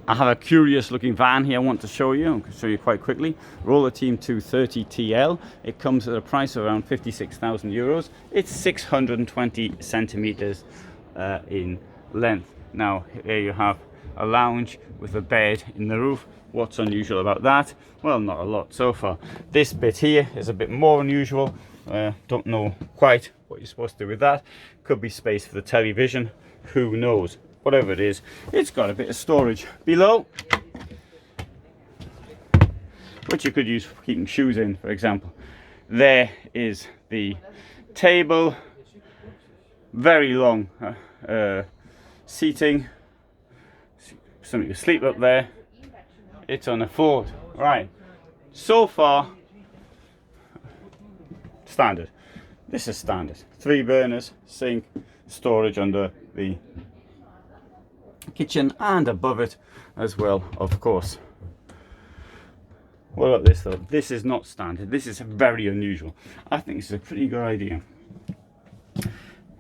I have a curious looking van here I want to show you. I'll show you quite quickly. Roller Team 230 TL. It comes at a price of around 56,000 euros. It's 620 centimeters in length. Now here you have a lounge with a bed in the roof. What's unusual about that? Well, not a lot so far. This bit here is a bit more unusual. Don't know quite what you're supposed to do with that. Could be space for the television, who knows. Whatever it is, it's got a bit of storage below, which you could use for keeping shoes in, for example. There is the table, very long seating, something to sleep up there. It's on a Ford. Right, so far standard. This is standard. 3 burners, sink, storage under the kitchen and above it as well, of course. What about this though? This is not standard. This is very unusual. I think this is a pretty good idea.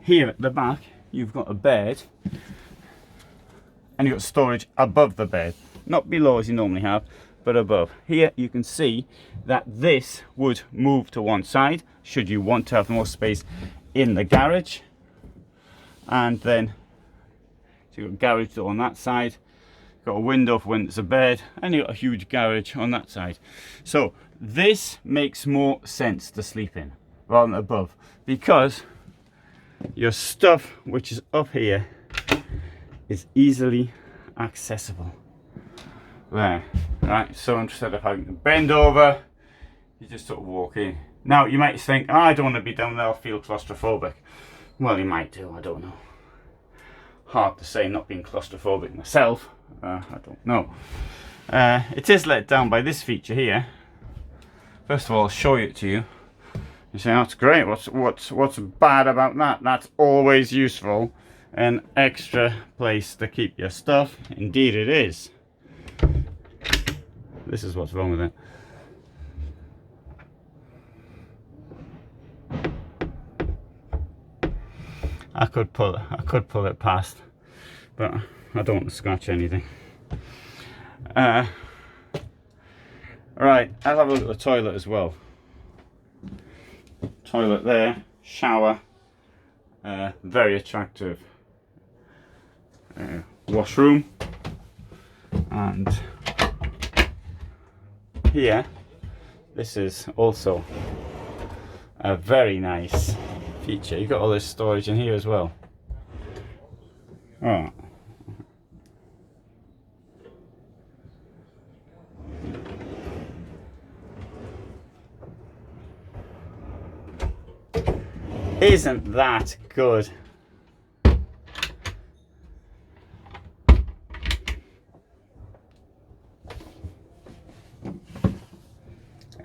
Here at the back you've got a bed and you've got storage above the bed, not below as you normally have, but above. Here you can see that this would move to one side should you want to have more space in the garage, and then so you've got a garage door on that side, got a window for when there's a bed, and you've got a huge garage on that side. So this makes more sense to sleep in rather than above, because your stuff which is up here is easily accessible. There, right, so instead of having to bend over, you just sort of walk in. Now you might think, oh, I don't want to be down there, I'll feel claustrophobic. Well, you might do, I don't know. Hard to say, not being claustrophobic myself. I don't know. It is let down by this feature here. First of all, I'll show it to you. You say, oh, that's great. What's bad about that? That's always useful. An extra place to keep your stuff. Indeed, it is. This is what's wrong with it. I could pull it past, but I don't want to scratch anything. Right, I'll have a look at the toilet as well. Toilet there, shower, very attractive washroom, and here, this is also a very nice feature. You've got all this storage in here as well. Oh. Isn't that good?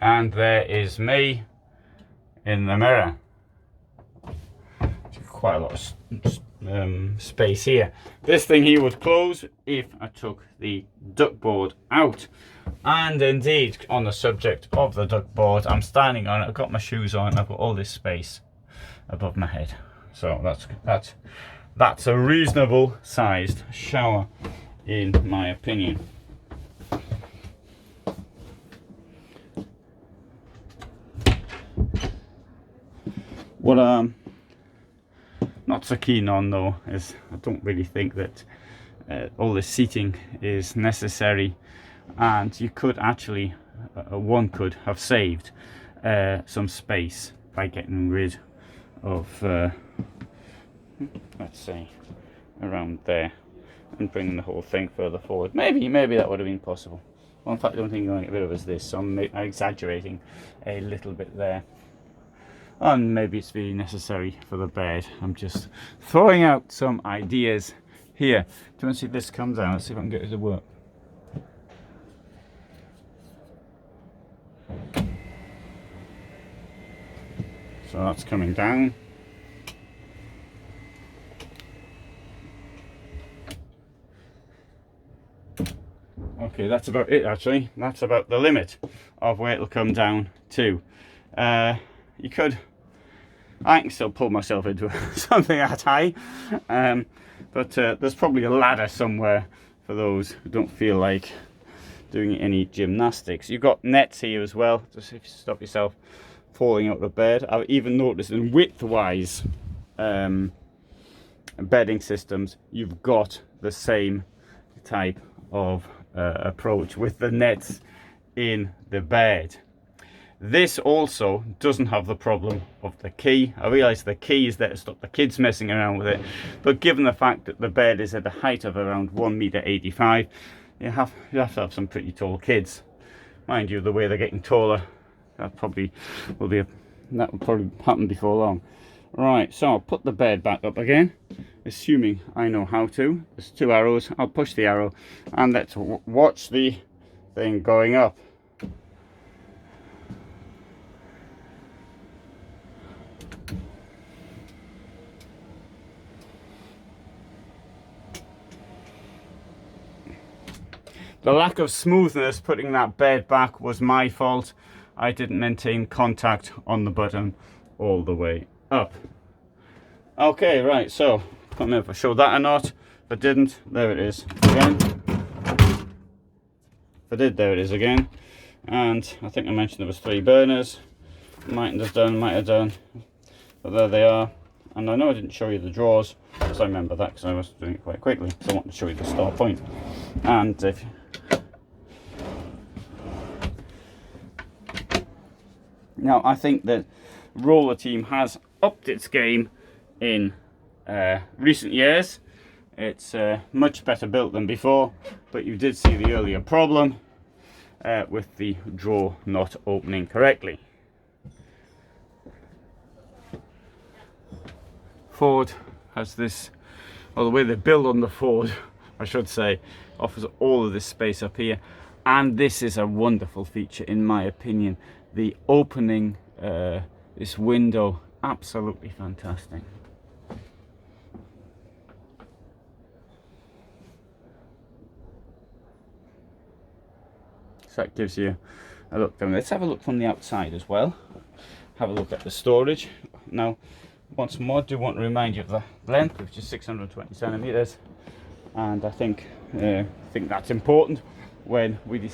And there is me in the mirror. Quite a lot of space here. This thing here would close if I took the duck board out. And indeed, on the subject of the duck board, I'm standing on it, I've got my shoes on, I've got all this space above my head. So that's a reasonable sized shower in my opinion. What not so keen on though is I don't really think that all this seating is necessary, and you could actually one could have saved some space by getting rid of let's say around there and bringing the whole thing further forward. Maybe that would have been possible. Well, in fact, the only thing I'm going to get rid of is this, so I'm exaggerating a little bit there. And maybe it's really necessary for the bed. I'm just throwing out some ideas here. Do you want to see if this comes out? Let's see if I can get it to work. So that's coming down. Okay, that's about it actually. That's about the limit of where it'll come down to. You could, I can still pull myself into something that high, but there's probably a ladder somewhere for those who don't feel like doing any gymnastics. You've got nets here as well, just if you stop yourself falling out of bed. I've even noticed in width-wise bedding systems, you've got the same type of approach with the nets in the bed. This also doesn't have the problem of the key. I realise the key is there to stop the kids messing around with it, but given the fact that the bed is at a height of around 1.85 m, you have to have some pretty tall kids. Mind you, the way they're getting taller, that will probably happen before long. Right, so I'll put the bed back up again, assuming I know how to. There's 2 arrows. I'll push the arrow and let's watch the thing going up. The lack of smoothness putting that bed back was my fault. I didn't maintain contact on the button all the way up. Okay, right, so I don't know if I showed that or not. If I didn't, there it is again. If I did, there it is again. And I think I mentioned there was 3 burners. Might have done, but there they are. And I know I didn't show you the drawers, because I remember that because I was doing it quite quickly. So I wanted to show you the start point. And if now, I think that Roller Team has upped its game in recent years. It's much better built than before, but you did see the earlier problem with the drawer not opening correctly. Ford has this, well, the way they build on the Ford, I should say, offers all of this space up here, and this is a wonderful feature in my opinion. The opening this window, absolutely fantastic. So that gives you a look down. Let's have a look from the outside as well. Have a look at the storage. Now, once more, I do want to remind you of the length, which is 620 centimeters, and I think that's important when we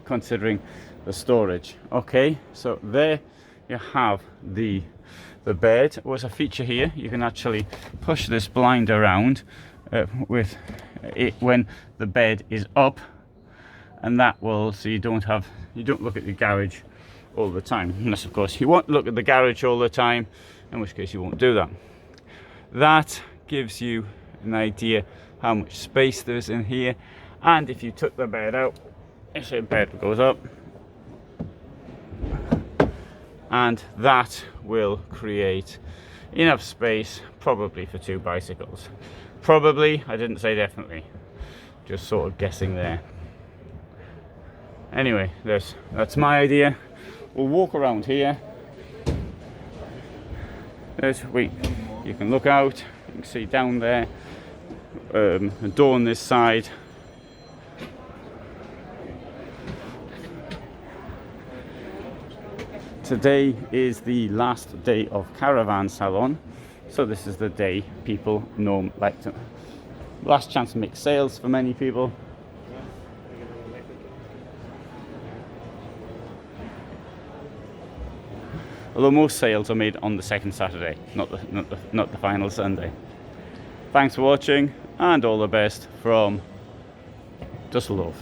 considering the storage. Okay, so there you have the bed. There was a feature here, you can actually push this blind around with it when the bed is up, and that will, so you don't look at the garage all the time, unless of course you want to look at the garage all the time, in which case you won't do that. That gives you an idea how much space there is in here. And if you took the bed out, if the bed goes up, and that will create enough space probably for 2 bicycles. Probably, I didn't say definitely, just sort of guessing there. Anyway, that's my idea. We'll walk around here. You can look out, you can see down there, a door on this side. Today is the last day of Caravan Salon, so this is the day people like to, last chance to make sales for many people. Although most sales are made on the second Saturday, not the final Sunday. Thanks for watching, and all the best from Düsseldorf.